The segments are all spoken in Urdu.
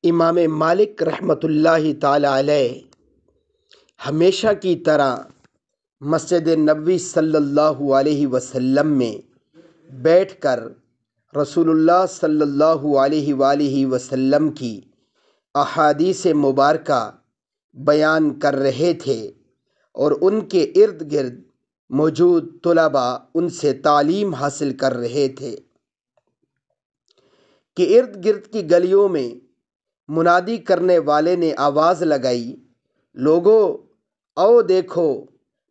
امام مالک رحمۃ اللہ تعالی علیہ ہمیشہ کی طرح مسجد نبوی صلی اللہ علیہ وسلم میں بیٹھ کر رسول اللہ صلی اللہ علیہ وآلہ وسلم کی احادیث مبارکہ بیان کر رہے تھے اور ان کے ارد گرد موجود طلباء ان سے تعلیم حاصل کر رہے تھے کہ ارد گرد کی گلیوں میں منادی کرنے والے نے آواز لگائی، لوگو آؤ دیکھو،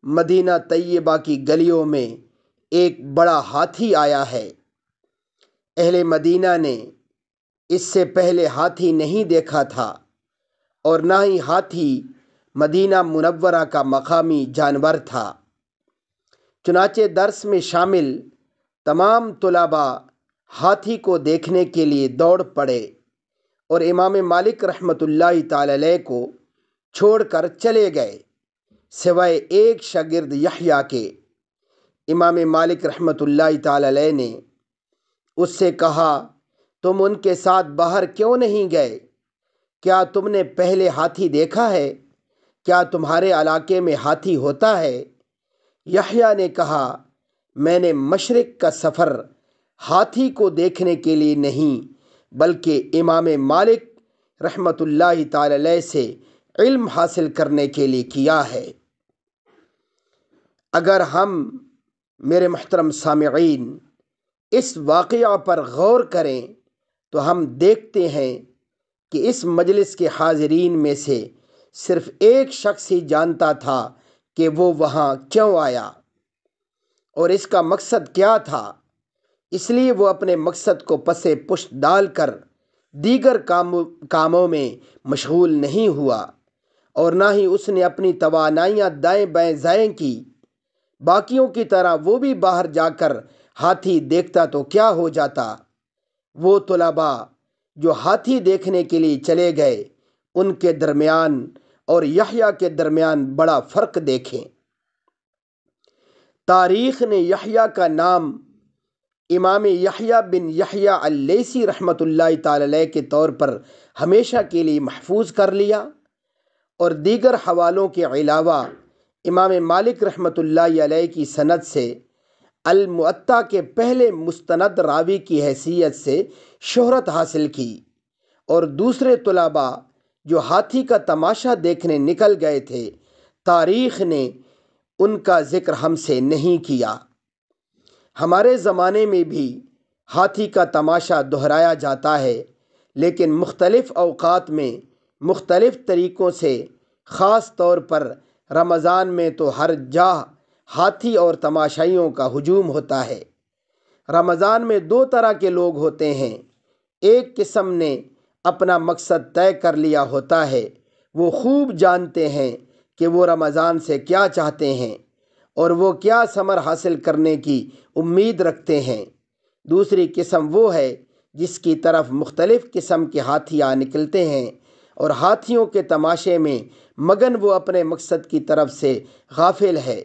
مدینہ طیبہ کی گلیوں میں ایک بڑا ہاتھی آیا ہے۔ اہل مدینہ نے اس سے پہلے ہاتھی نہیں دیکھا تھا اور نہ ہی ہاتھی مدینہ منورہ کا مقامی جانور تھا۔ چنانچہ درس میں شامل تمام طلباء ہاتھی کو دیکھنے کے لیے دوڑ پڑے اور امام مالک رحمۃ اللہ تعالی علیہ کو چھوڑ کر چلے گئے، سوائے ایک شاگرد یحییٰ کے۔ امام مالک رحمۃ اللہ تعالی علیہ نے اس سے کہا، تم ان کے ساتھ باہر کیوں نہیں گئے؟ کیا تم نے پہلے ہاتھی دیکھا ہے؟ کیا تمہارے علاقے میں ہاتھی ہوتا ہے؟ یحییٰ نے کہا، میں نے مشرق کا سفر ہاتھی کو دیکھنے کے لیے نہیں بلکہ امام مالک رحمۃ اللہ تعالی علیہ سے علم حاصل کرنے کے لیے کیا ہے۔ اگر ہم میرے محترم سامعین اس واقعہ پر غور کریں تو ہم دیکھتے ہیں کہ اس مجلس کے حاضرین میں سے صرف ایک شخص ہی جانتا تھا کہ وہ وہاں کیوں آیا اور اس کا مقصد کیا تھا۔ اس لیے وہ اپنے مقصد کو پس پشت ڈال کر دیگر کاموں میں مشغول نہیں ہوا اور نہ ہی اس نے اپنی توانائیاں دائیں بائیں ضائع کی۔ باقیوں کی طرح وہ بھی باہر جا کر ہاتھی دیکھتا تو کیا ہو جاتا۔ وہ طلباء جو ہاتھی دیکھنے کے لیے چلے گئے، ان کے درمیان اور یحییٰ کے درمیان بڑا فرق دیکھیں۔ تاریخ نے یحییٰ کا نام امام یحییٰ بن یحییٰ اللیثی رحمۃ اللہ تعالی علیہ کے طور پر ہمیشہ کے لیے محفوظ کر لیا اور دیگر حوالوں کے علاوہ امام مالک رحمۃ اللہ علیہ کی سند سے الموطا کے پہلے مستند راوی کی حیثیت سے شہرت حاصل کی، اور دوسرے طلباء جو ہاتھی کا تماشا دیکھنے نکل گئے تھے، تاریخ نے ان کا ذکر ہم سے نہیں کیا۔ ہمارے زمانے میں بھی ہاتھی کا تماشا دہرایا جاتا ہے، لیکن مختلف اوقات میں مختلف طریقوں سے، خاص طور پر رمضان میں تو ہر جگہ ہاتھی اور تماشائیوں کا ہجوم ہوتا ہے۔ رمضان میں دو طرح کے لوگ ہوتے ہیں، ایک قسم نے اپنا مقصد طے کر لیا ہوتا ہے، وہ خوب جانتے ہیں کہ وہ رمضان سے کیا چاہتے ہیں اور وہ کیا ثمر حاصل کرنے کی امید رکھتے ہیں۔ دوسری قسم وہ ہے جس کی طرف مختلف قسم کے ہاتھیاں نکلتے ہیں اور ہاتھیوں کے تماشے میں مگن وہ اپنے مقصد کی طرف سے غافل ہے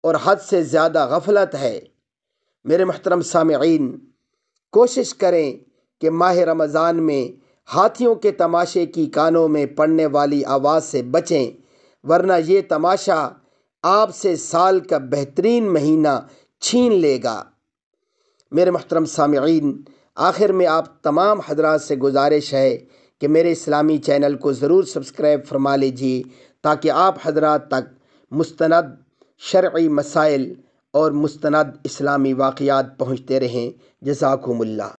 اور حد سے زیادہ غفلت ہے۔ میرے محترم سامعین، کوشش کریں کہ ماہ رمضان میں ہاتھیوں کے تماشے کی کانوں میں پڑنے والی آواز سے بچیں، ورنہ یہ تماشا آپ سے سال کا بہترین مہینہ چھین لے گا۔ میرے محترم سامعین، آخر میں آپ تمام حضرات سے گزارش ہے کہ میرے اسلامی چینل کو ضرور سبسکرائب فرما لیجیے تاکہ آپ حضرات تک مستند شرعی مسائل اور مستند اسلامی واقعات پہنچتے رہیں۔ جزاکم اللہ۔